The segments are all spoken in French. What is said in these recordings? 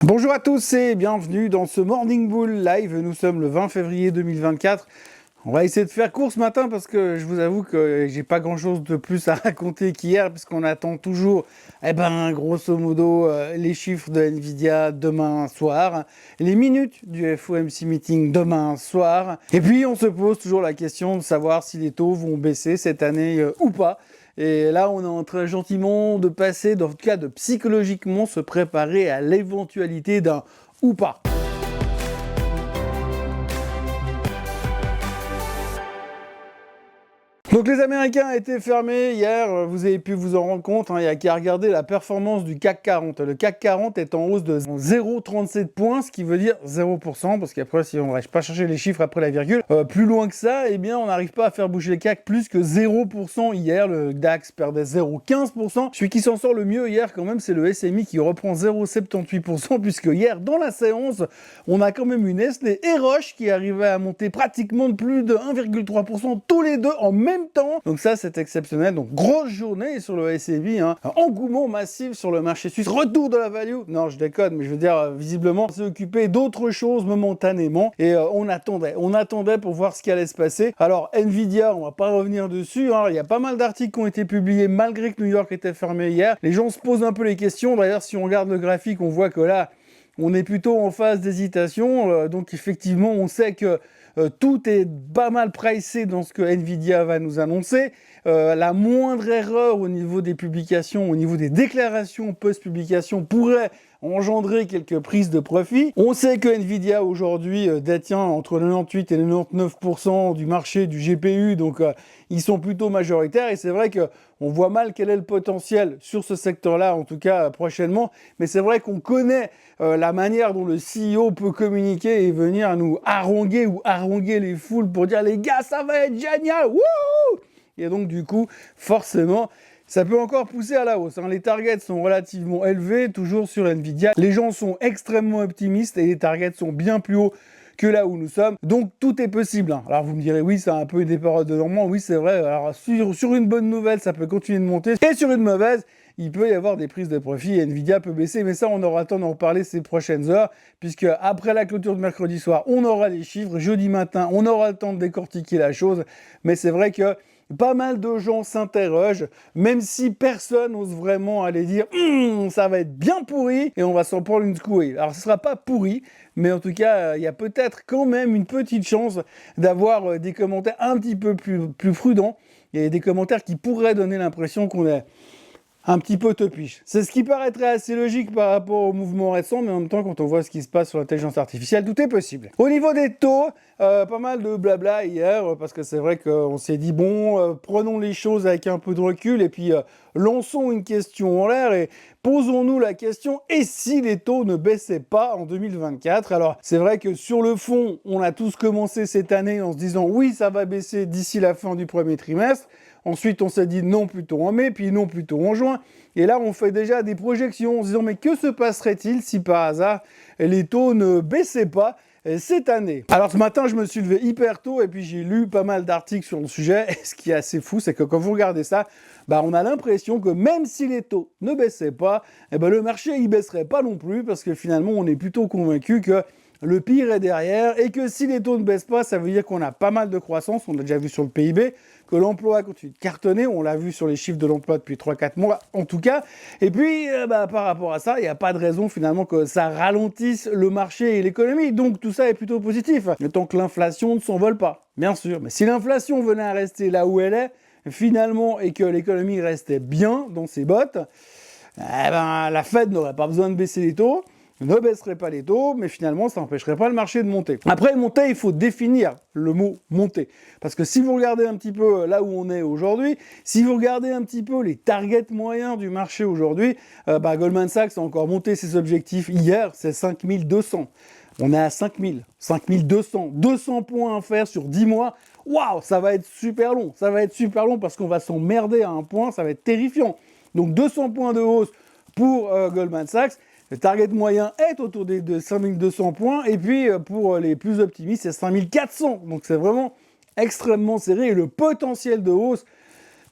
Bonjour à tous et bienvenue dans ce Morning Bull Live. Nous sommes le 20 février 2024. On va essayer de faire court ce matin parce que je vous avoue que j'ai pas grand chose de plus à raconter qu'hier puisqu'on attend toujours, grosso modo, les chiffres de Nvidia demain soir, les minutes du FOMC meeting demain soir. Et puis on se pose toujours la question de savoir si les taux vont baisser cette année ou pas. Et là, on est en train gentiment de passer, dans le cas de psychologiquement se préparer à l'éventualité d'un ou pas. Donc les Américains étaient fermés hier, vous avez pu vous en rendre compte, il n'y a qu'à regarder la performance du CAC 40. Le CAC 40 est en hausse de 0,37 points, ce qui veut dire 0%, parce qu'après, si on ne va pas chercher les chiffres après la virgule, plus loin que ça, eh bien on n'arrive pas à faire bouger le CAC plus que 0% hier. Le DAX perdait 0,15%. Celui qui s'en sort le mieux hier quand même, c'est le SMI qui reprend 0,78%, puisque hier, dans la séance, on a quand même une Nestlé et Roche qui arrivait à monter pratiquement de plus de 1,3% tous les deux en même temps. Donc ça, c'est exceptionnel. Donc grosse journée sur le SMI, engouement massif sur le marché suisse, retour de la value. Non, je déconne, mais je veux dire, visiblement, on s'est occupé d'autres choses momentanément et on attendait pour voir ce qui allait se passer. Alors Nvidia, on va pas revenir dessus, il y a pas mal d'articles qui ont été publiés malgré que New York était fermé hier. Les gens se posent un peu les questions. D'ailleurs, si on regarde le graphique, on voit que là, on est plutôt en phase d'hésitation. Donc effectivement, on sait que tout est pas mal pricé dans ce que Nvidia va nous annoncer. La moindre erreur au niveau des publications, au niveau des déclarations post-publication pourrait engendrer quelques prises de profit. On sait que Nvidia aujourd'hui détient entre 98 et 99% du marché du GPU, donc ils sont plutôt majoritaires et c'est vrai que on voit mal quel est le potentiel sur ce secteur-là, en tout cas prochainement, mais c'est vrai qu'on connaît la manière dont le CEO peut communiquer et venir nous haranguer ou haranguer les foules pour dire les gars ça va être génial, wouhou! Et donc du coup, forcément, ça peut encore pousser à la hausse. Les targets sont relativement élevés, toujours sur Nvidia. Les gens sont extrêmement optimistes et les targets sont bien plus hauts que là où nous sommes. Donc tout est possible. Alors vous me direz, oui, c'est un peu des périodes de dormant. Oui, c'est vrai. Alors sur une bonne nouvelle, ça peut continuer de monter. Et sur une mauvaise, il peut y avoir des prises de profit et Nvidia peut baisser. Mais ça, on aura le temps d'en reparler ces prochaines heures, puisque après la clôture de mercredi soir, on aura les chiffres. Jeudi matin, on aura le temps de décortiquer la chose. Mais c'est vrai que pas mal de gens s'interrogent, même si personne n'ose vraiment aller dire ça va être bien pourri et on va s'en prendre une secouée. Alors ce sera pas pourri, mais en tout cas il y a peut-être quand même une petite chance d'avoir des commentaires un petit peu plus prudents et des commentaires qui pourraient donner l'impression qu'on est un petit peu topiche. C'est ce qui paraîtrait assez logique par rapport au mouvement récent, mais en même temps, quand on voit ce qui se passe sur l'intelligence artificielle, tout est possible. Au niveau des taux, pas mal de blabla hier, parce que c'est vrai qu'on s'est dit, prenons les choses avec un peu de recul, et puis lançons une question en l'air, et posons-nous la question, et si les taux ne baissaient pas en 2024? Alors, c'est vrai que sur le fond, on a tous commencé cette année en se disant, oui, ça va baisser d'ici la fin du premier trimestre. Ensuite, on s'est dit non plutôt en mai, puis non plutôt en juin. Et là, on fait déjà des projections en se disant mais que se passerait-il si par hasard les taux ne baissaient pas cette année? Alors ce matin, je me suis levé hyper tôt et puis j'ai lu pas mal d'articles sur le sujet. Et ce qui est assez fou, c'est que quand vous regardez ça, on a l'impression que même si les taux ne baissaient pas, le marché il baisserait pas non plus parce que finalement, on est plutôt convaincu que le pire est derrière et que si les taux ne baissent pas, ça veut dire qu'on a pas mal de croissance, on l'a déjà vu sur le PIB, que l'emploi continue de cartonner, on l'a vu sur les chiffres de l'emploi depuis 3-4 mois en tout cas, et puis par rapport à ça, il n'y a pas de raison finalement que ça ralentisse le marché et l'économie, donc tout ça est plutôt positif, tant que l'inflation ne s'envole pas, bien sûr, mais si l'inflation venait à rester là où elle est, finalement, et que l'économie restait bien dans ses bottes, la Fed n'aurait pas besoin de baisser les taux, ne baisserait pas les taux, mais finalement, ça n'empêcherait pas le marché de monter. Après, monter, il faut définir le mot monter. Parce que si vous regardez un petit peu là où on est aujourd'hui, si vous regardez un petit peu les targets moyens du marché aujourd'hui, Goldman Sachs a encore monté ses objectifs hier, c'est 5200. On est à 5000, 5200, 200 points à faire sur 10 mois. Waouh, ça va être super long. Ça va être super long parce qu'on va s'emmerder à un point, ça va être terrifiant. Donc 200 points de hausse pour Goldman Sachs. Le target moyen est autour de 5200 points. Et puis, pour les plus optimistes, c'est 5400. Donc, c'est vraiment extrêmement serré. Et le potentiel de hausse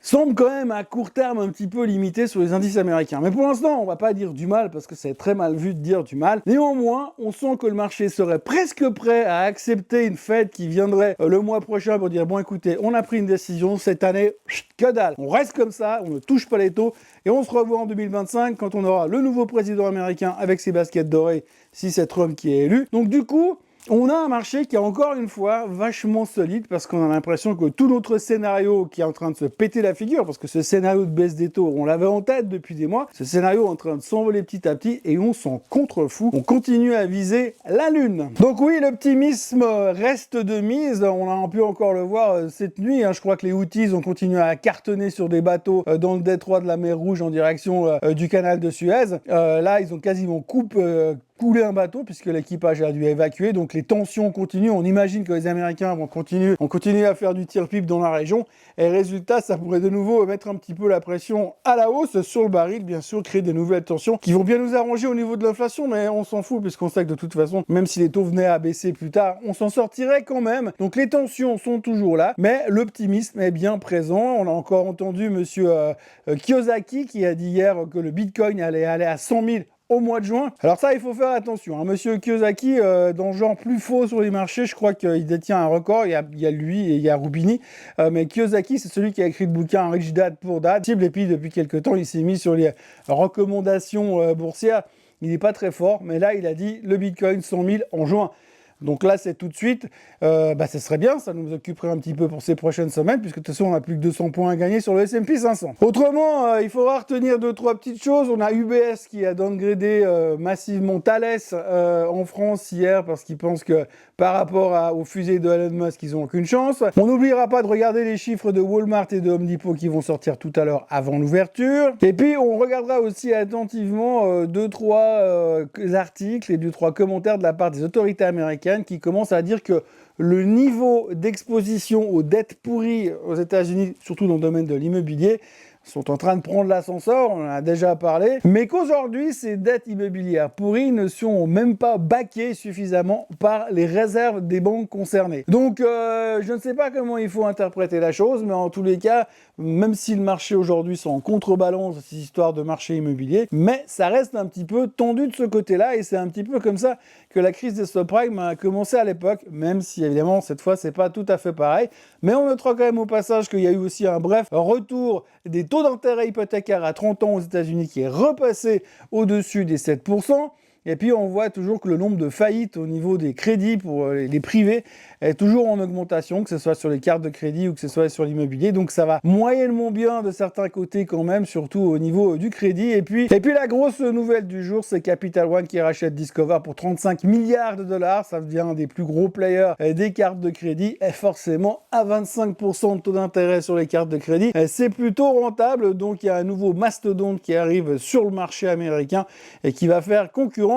semble quand même à court terme un petit peu limité sur les indices américains. Mais pour l'instant, on va pas dire du mal parce que c'est très mal vu de dire du mal. Néanmoins, on sent que le marché serait presque prêt à accepter une Fed qui viendrait le mois prochain pour dire bon écoutez, on a pris une décision cette année, que dalle. On reste comme ça, on ne touche pas les taux et on se revoit en 2025 quand on aura le nouveau président américain avec ses baskets dorées si c'est Trump qui est élu. Donc du coup, on a un marché qui est encore une fois vachement solide parce qu'on a l'impression que tout notre scénario qui est en train de se péter la figure, parce que ce scénario de baisse des taux, on l'avait en tête depuis des mois, ce scénario est en train de s'envoler petit à petit et on s'en contrefout. On continue à viser la lune. Donc oui, l'optimisme reste de mise. On a pu encore le voir cette nuit. Je crois que les Houthis ont continué à cartonner sur des bateaux dans le détroit de la mer Rouge en direction du canal de Suez. Là, ils ont quasiment coulé un bateau puisque l'équipage a dû évacuer, donc les tensions continuent. On imagine que les Américains vont continuer à faire du tir-pipe dans la région et résultat, ça pourrait de nouveau mettre un petit peu la pression à la hausse sur le baril, bien sûr, créer des nouvelles tensions qui vont bien nous arranger au niveau de l'inflation, mais on s'en fout puisqu'on sait que de toute façon, même si les taux venaient à baisser plus tard, on s'en sortirait quand même. Donc les tensions sont toujours là, mais l'optimisme est bien présent. On a encore entendu monsieur Kiyosaki qui a dit hier que le Bitcoin allait aller à 100 000 au mois de juin. Alors ça, il faut faire attention. Monsieur Kiyosaki, dans le genre plus faux sur les marchés, je crois qu'il détient un record. Il y a lui et il y a Roubini. Mais Kiyosaki, c'est celui qui a écrit le bouquin Rich Dad Poor Dad. Et puis, depuis quelques temps, il s'est mis sur les recommandations boursières. Il n'est pas très fort, mais là, il a dit le Bitcoin 100 000 en juin. Donc là, c'est tout de suite, ça serait bien, ça nous occuperait un petit peu pour ces prochaines semaines, puisque de toute façon, on n'a plus que 200 points à gagner sur le S&P 500. Autrement, il faudra retenir 2-3 petites choses. On a UBS qui a downgradé massivement Thales en France hier, parce qu'ils pensent que par rapport aux fusées de Elon Musk, ils n'ont aucune chance. On n'oubliera pas de regarder les chiffres de Walmart et de Home Depot qui vont sortir tout à l'heure avant l'ouverture. Et puis, on regardera aussi attentivement 2-3 articles et 2-3 commentaires de la part des autorités américaines qui commencent à dire que le niveau d'exposition aux dettes pourries aux États-Unis, surtout dans le domaine de l'immobilier, sont en train de prendre l'ascenseur, on en a déjà parlé, mais qu'aujourd'hui, ces dettes immobilières pourries ne sont même pas backées suffisamment par les réserves des banques concernées. Donc, je ne sais pas comment il faut interpréter la chose, mais en tous les cas, même si le marché aujourd'hui sont en contrebalance de ces histoires de marché immobilier, mais ça reste un petit peu tendu de ce côté-là, et c'est un petit peu comme ça que la crise des subprimes a commencé à l'époque, même si évidemment cette fois c'est pas tout à fait pareil, mais on notera quand même au passage qu'il y a eu aussi un bref retour des taux d'intérêt hypothécaire à 30 ans aux États-Unis qui est repassé au-dessus des 7%. Et puis on voit toujours que le nombre de faillites au niveau des crédits pour les privés est toujours en augmentation, que ce soit sur les cartes de crédit ou que ce soit sur l'immobilier. Donc ça va moyennement bien de certains côtés quand même, surtout au niveau du crédit. Et puis la grosse nouvelle du jour, c'est Capital One qui rachète Discover pour 35 milliards de dollars. Ça devient un des plus gros players des cartes de crédit. Et forcément, à 25% de taux d'intérêt sur les cartes de crédit, c'est plutôt rentable. Donc il y a un nouveau mastodonte qui arrive sur le marché américain et qui va faire concurrence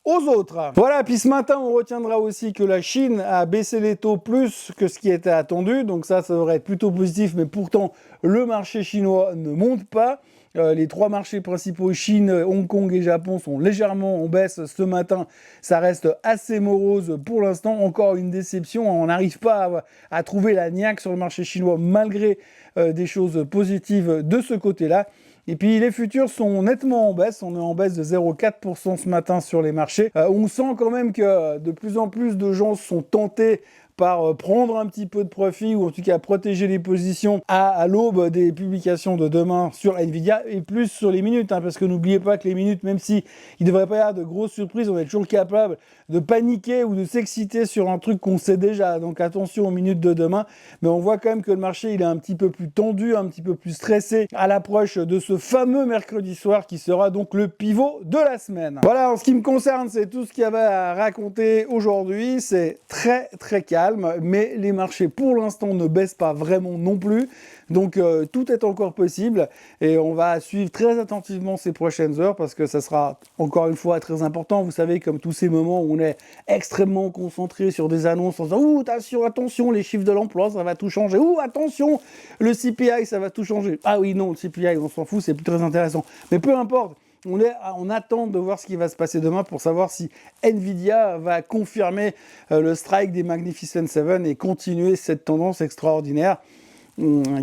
aux autres. Voilà, puis ce matin, on retiendra aussi que la Chine a baissé les taux plus que ce qui était attendu, donc ça devrait être plutôt positif, mais pourtant, le marché chinois ne monte pas. Les 3 marchés principaux, Chine, Hong Kong et Japon, sont légèrement en baisse ce matin. Ça reste assez morose pour l'instant. Encore une déception. On n'arrive pas à trouver la niaque sur le marché chinois malgré des choses positives de ce côté-là. Et puis les futurs sont nettement en baisse, on est en baisse de 0,4% ce matin sur les marchés. On sent quand même que de plus en plus de gens sont tentés par prendre un petit peu de profit ou en tout cas protéger les positions à l'aube des publications de demain sur Nvidia et plus sur les minutes, parce que n'oubliez pas que les minutes, même si il ne devrait pas y avoir de grosses surprises, on est toujours capable de paniquer ou de s'exciter sur un truc qu'on sait déjà, donc attention aux minutes de demain, mais on voit quand même que le marché il est un petit peu plus tendu, un petit peu plus stressé à l'approche de ce fameux mercredi soir qui sera donc le pivot de la semaine. Voilà, en ce qui me concerne, c'est tout ce qu'il y avait à raconter aujourd'hui, c'est très très calme. Mais les marchés pour l'instant ne baissent pas vraiment non plus, donc tout est encore possible et on va suivre très attentivement ces prochaines heures parce que ça sera encore une fois très important. Vous savez, comme tous ces moments où on est extrêmement concentré sur des annonces en disant « Ouh, attention, les chiffres de l'emploi, ça va tout changer. Ouh, attention, le CPI, ça va tout changer. » Ah oui, non, le CPI, on s'en fout, c'est plus très intéressant. Mais peu importe. On attend de voir ce qui va se passer demain pour savoir si Nvidia va confirmer le strike des Magnificent Seven et continuer cette tendance extraordinaire.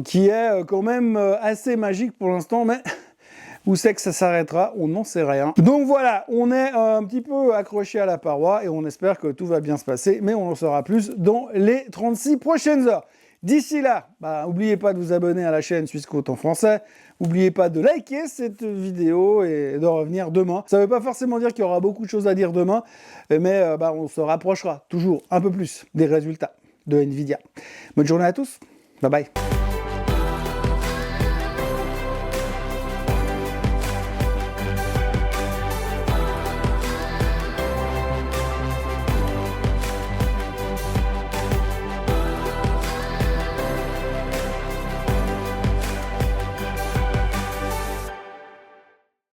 qui est quand même assez magique pour l'instant, mais où c'est que ça s'arrêtera? On n'en sait rien. Donc voilà, on est un petit peu accroché à la paroi et on espère que tout va bien se passer, mais on en saura plus dans les 36 prochaines heures. D'ici là, n'oubliez pas de vous abonner à la chaîne Suisse Côte en français. N'oubliez pas de liker cette vidéo et de revenir demain. Ça ne veut pas forcément dire qu'il y aura beaucoup de choses à dire demain, mais on se rapprochera toujours un peu plus des résultats de Nvidia. Bonne journée à tous. Bye bye.